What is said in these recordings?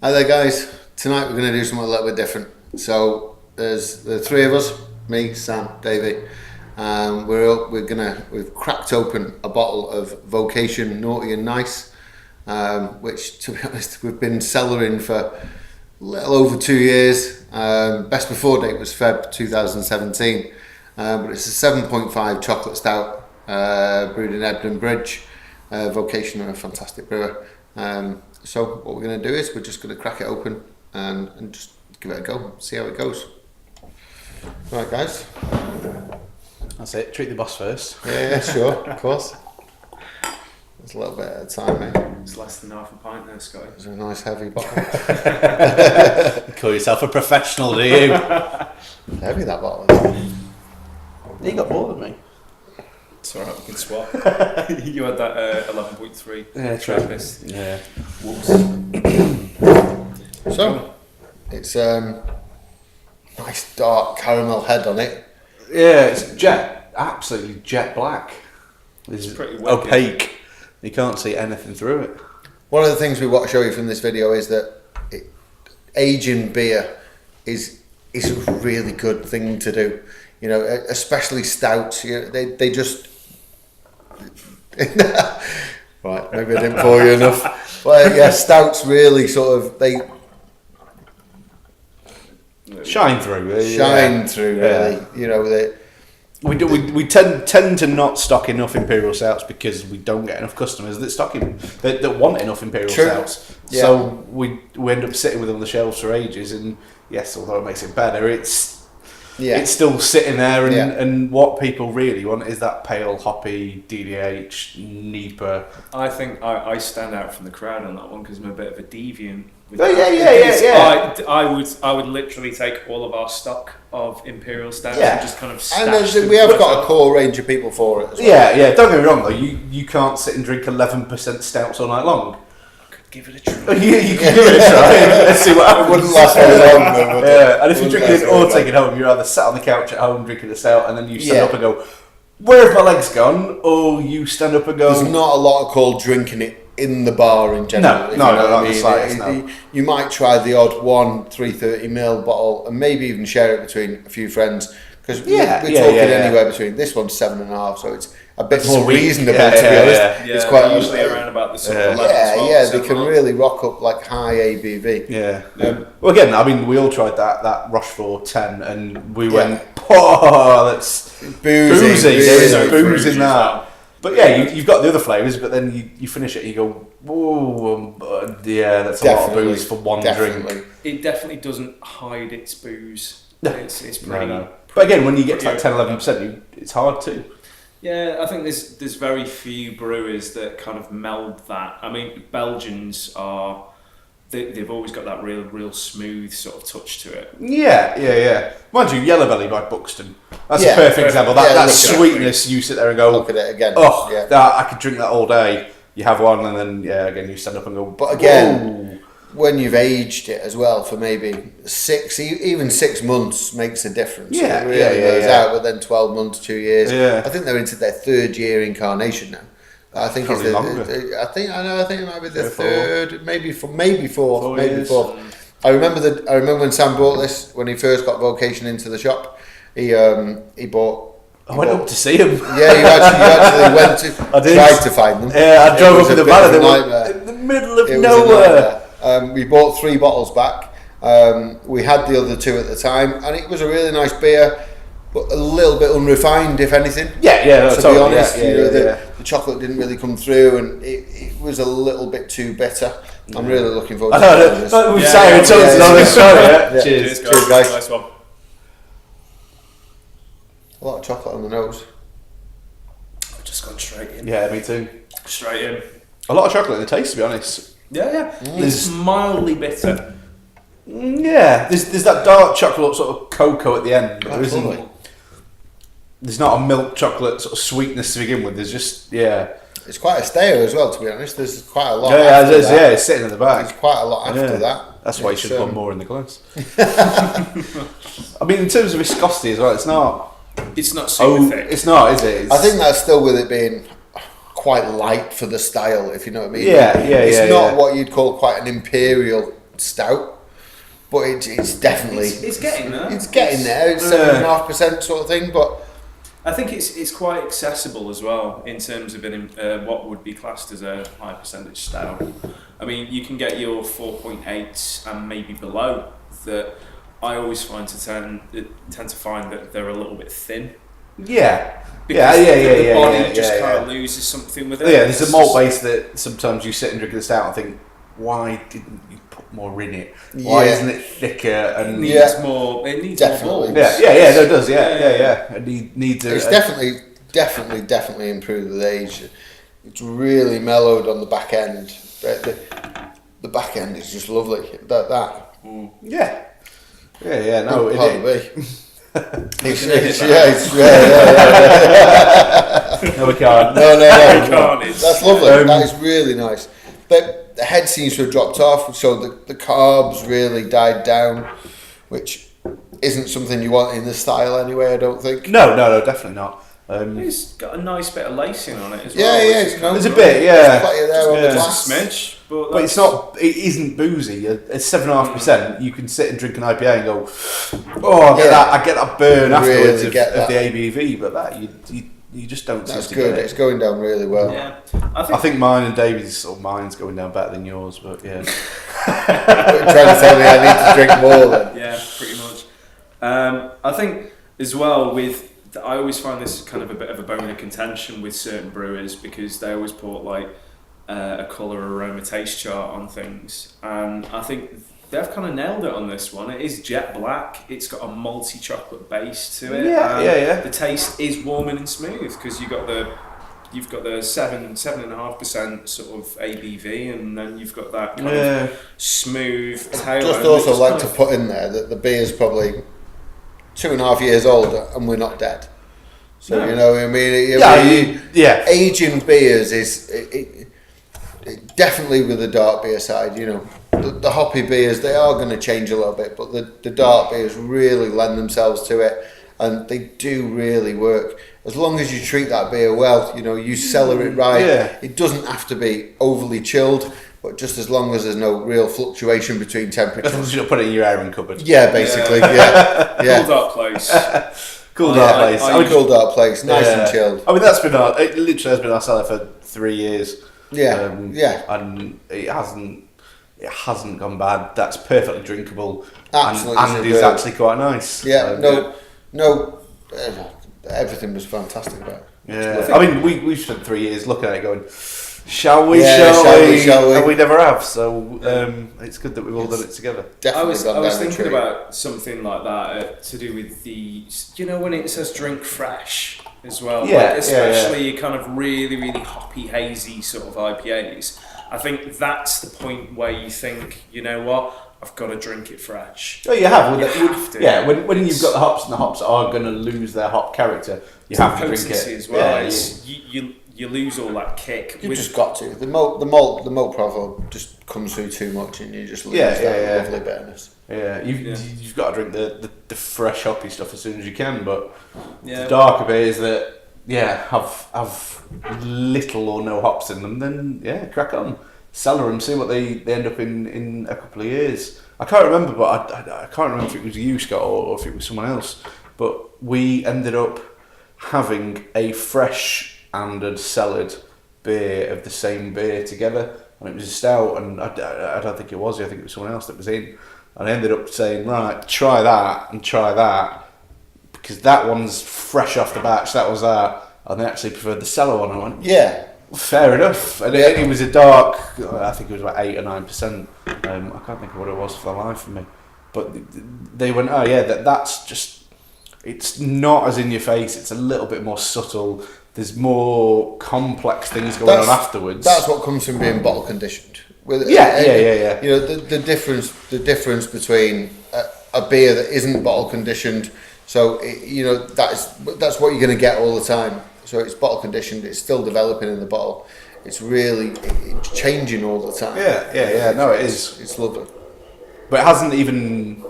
Hi there, guys. Tonight we're going to do something a little bit different. So there's the three of us, me, Sam, Davey. We've cracked open a bottle of Vocation Naughty and Nice, which, to be honest, we've been cellaring for a little over 2 years. Best before date was Feb 2017, but it's a 7.5 chocolate stout brewed in Ebden Bridge. Vocation are a fantastic brewer. So what we're going to do is we're just going to crack it open and just give it a go, see how it goes. Right, guys. That's it. Treat the boss first. Yeah, sure, of course. There's a little bit at a time, mate. It's less than half a pint there, Scotty. It's a nice heavy bottle. You call yourself a professional, do you? Heavy that bottle is. You got more than me. It's alright, we can swap. You had that 11.3. Yeah, Trappist. Yeah. Whoops. So, it's nice dark caramel head on it. Yeah, it's absolutely jet black. It's pretty wicked. opaque. You can't see anything through it. One of the things we want to show you from this video is that aging beer is a really good thing to do. You know, especially stouts. You know, they just right. Maybe I didn't pour you enough. But yeah, stouts really sort of Shine through. shine through. Really, you know We tend to not stock enough imperial stouts because we don't get enough customers that want enough imperial stouts. Yeah. So we end up sitting with them on the shelves for ages. And yes, although it makes it better, it's still sitting there. And what people really want is that pale, hoppy, DDH, NEPA. I think I stand out from the crowd on that one because I'm a bit of a deviant. With I would literally take all of our stock of imperial stouts and just kind of stash them. We have got a core range of people for it as well. Yeah. Don't get me wrong though. You can't sit and drink 11% stouts all night long. I could give it a try. You can give it a try. Let's see what happens. It wouldn't last very long though. Yeah, and if you're drinking it or taking it home, you're either sat on the couch at home drinking a stout, and then you stand up and go, "Where have my legs gone?" Or you stand up and go, "There's not a lot called drinking it in the bar in general." No. You might try the odd 330ml bottle and maybe even share it between a few friends because we're talking anywhere between this one's 7.5, so it's a bit more reasonable to be honest. Yeah, it's quite usually around about the sort of 11 as well, they can really rock up like high ABV. Well, again, I mean, we all tried that Rochefort 10, and we went, "Oh, that's boozy. There's booze in that." But yeah, you've got the other flavours, but then you finish it and you go, "Whoa, that's a lot of booze for one drink." It definitely doesn't hide its booze. It's pretty. No. But again, when you get to that 10-11%, it's hard to. Yeah, I think there's very few brewers that kind of meld that. I mean, Belgians are. They've always got that real smooth sort of touch to it. Yeah. Mind you, Yellow Belly by Buxton. That's a perfect example. That sweetness, you sit there and go, look at it again. I could drink that all day. You have one, and then again you stand up and go. But again, when you've aged it as well for maybe 6 months makes a difference. Yeah, it really goes out. But then 12 months, 2 years. Yeah. I think they're into their third year incarnation now. I think probably longer. I think it might be the third, maybe fourth. I remember when Sam bought this when he first got Vocation into the shop. He bought. I went up to see him. Yeah, you actually went to tried to find them. Yeah, I drove up in the van. They were in the middle of nowhere. We bought 3 bottles back. We had the other 2 at the time, and it was a really nice beer. But a little bit unrefined, if anything. To be honest, the chocolate didn't really come through, and it was a little bit too bitter. I'm really looking forward to this. We've sat here on this show. Cheers, guys. Nice one. A lot of chocolate on the nose. I've just gone straight in. Yeah, me too. Straight in. A lot of chocolate in the taste, to be honest. Yeah. It's mildly bitter. Yeah, there's that dark chocolate sort of cocoa at the end, but there's not a milk chocolate sort of sweetness to begin with. There's just It's quite a stayer as well, to be honest. There's quite a lot. It's sitting in the back. There's quite a lot after that. That's why you should put more in the glass. I mean, in terms of viscosity as well, it's not. It's not super thick. It's not, is it? I think that's still with it being quite light for the style, if you know what I mean. Yeah. It's not what you'd call quite an imperial stout, but it's definitely It's getting there. It's getting there. It's 7.5% sort of thing, but I think it's quite accessible as well in terms of what would be classed as a high percentage stout. I mean, you can get your 4.8s and maybe below that. I always tend to find that they're a little bit thin. Yeah. Because the body just yeah. kind of loses something with it. Yeah, there's a malt base that sometimes you sit and drink the stout and think, why didn't you put more in it? Why isn't it thicker? And it needs more. It needs definitely. more. No, it does. Yeah. It needs. It's definitely improved with age. It's really mellowed on the back end. The back end is just lovely. That. Yeah. No, it is. No, we can't. No. can't. That's lovely. That is really nice. But the head seems to have dropped off, so the carbs really died down, which isn't something you want in this style anyway, I don't think. No, definitely not. It's got a nice bit of lacing on it as Yeah, well. it's a bit, There's plenty there on the glass. Just a smidge, but it's not. It isn't boozy. It's 7.5%. You can sit and drink an IPA and go, I get that burn afterwards of the ABV, but that you just don't. That's good. It's going down really well. Yeah, I think mine and Davey's mine's going down better than yours, but yeah. You're trying to tell me I need to drink more then. Yeah, pretty much. I think as well I always find this kind of a bit of a bone of contention with certain brewers because they always put like a colour, aroma, taste chart on things, and I think they've kind of nailed it on this one. It is jet black. It's got a malty chocolate base to it. Yeah. The taste is warming and smooth because you've got the 7.5% sort of ABV, and then you've got that kind of smooth tail. Just also like to put in there that the beer's probably 2.5 years older, and we're not dead. So you know what I mean. Aging beers is it definitely with the dark beer side. You know, the hoppy beers, they are going to change a little bit, but the dark beers really lend themselves to it, and they do really work. As long as you treat that beer well, you know, you cellar it right. It doesn't have to be overly chilled, but just as long as there's no real fluctuation between temperatures. As long as you don't put it in your airing cupboard. Yeah, basically. Yeah. Cool dark place. Cool dark place. Cool dark place. Nice and chilled. I mean, it literally has been our cellar for 3 years. And it hasn't gone bad. That's perfectly drinkable. Absolutely. And is actually quite nice. Everything was fantastic about it. Yeah. I mean, we've spent 3 years looking at it going, shall we? And we never have. So it's good that we've all done it together. I was thinking about something like that to do with when it says drink fresh as well. Especially kind of really, really hoppy, hazy sort of IPAs. I think that's the point where you think, you know what? I've got to drink it fresh. Oh, you have. have to. Yeah, when you've got the hops and the hops are going to lose their hop character, you have to drink it as well. You lose all that kick. You've just got to. The malt profile just comes through too much, and you just lose that lovely bitterness. Yeah, you've got to drink the fresh hoppy stuff as soon as you can, but the darker beers that have little or no hops in them, then crack on. Cellar them, see what they end up in a couple of years. I can't remember, but I can't remember if it was you, Scott, or if it was someone else. But we ended up having a fresh and a cellared beer of the same beer together, and it was a stout. And I don't think it was you. I think it was someone else that was in. And I ended up saying, right, try that and try that, because that one's fresh off the batch. That was that, and they actually preferred the cellar one. I went, yeah. Fair enough. And it was a dark, I think it was about 8 or 9%. I can't think of what it was for the life of me. But they went, that's just, it's not as in your face, it's a little bit more subtle. There's more complex things going on afterwards. That's what comes from being bottle conditioned. Yeah. You know, the difference between a beer that isn't bottle conditioned, so that's what you're going to get all the time. So it's bottle conditioned, it's still developing in the bottle. It's really it's changing all the time. Yeah. No, it is. It's lovely. But it hasn't even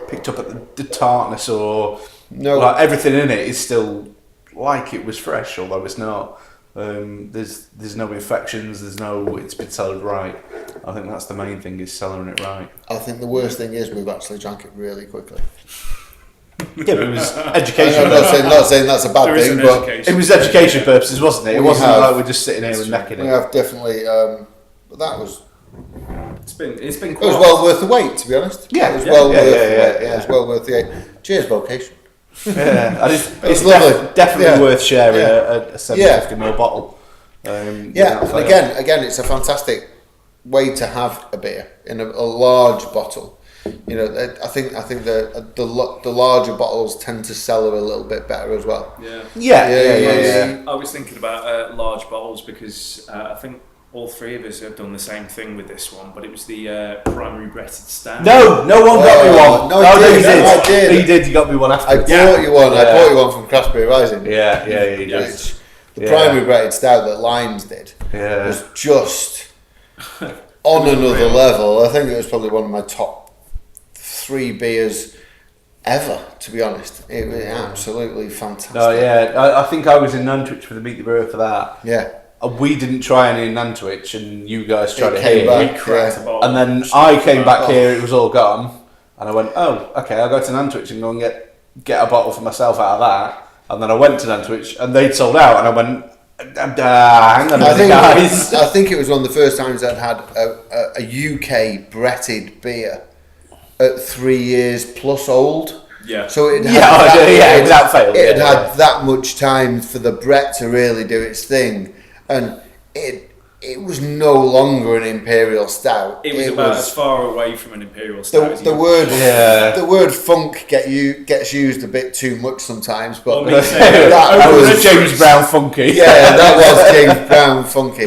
picked up at the tartness or... No. Like, everything in it is still like it was fresh, although it's not. There's no infections, it's been cellared right. I think that's the main thing, is cellaring it right. I think the worst thing is we've actually drank it really quickly. Yeah, but it was education. I'm not saying that's a bad thing, but it was education purposes, wasn't it? It wasn't like we're just sitting here and necking we it. have definitely. But that was. It's been. It was well worth the wait, to be honest. Yeah, it was well worth the wait. Yeah, it was well worth the wait. Cheers, Vocation. Yeah, and it's lovely. definitely worth sharing a 750ml bottle. And again, it's a fantastic way to have a beer in a large bottle. You know, I think the larger bottles tend to cellar a little bit better as well. Yeah. I was thinking about large bottles because I think all three of us have done the same thing with this one, but it was the primary bretted stout. No one got me one. No, I did. You did. You got me one after. I bought you one. I bought you one from Craft Beer Rising. Yeah. You did. The primary bretted stout that Limes did was just on another level. I think it was probably one of my top 3 beers ever, to be honest. It was absolutely fantastic. Oh yeah, I think I was in Nantwich with the Meet the Brewer for that. Yeah. We didn't try any in Nantwich, and you guys tried it here. And then I came back here, it was all gone, and I went, oh, okay, I'll go to Nantwich and go and get a bottle for myself out of that. And then I went to Nantwich, and they'd sold out, and I went, hang on a minute, guys. I think it was one of the first times I'd had a UK bretted beer at 3 years plus old. Yeah. So it without fail. It had that much time for the Brett to really do its thing, and it was no longer an imperial stout. It was about as far away from an imperial stout as the word funk gets used a bit too much sometimes, but that was James Brown funky. Yeah, that was James Brown funky.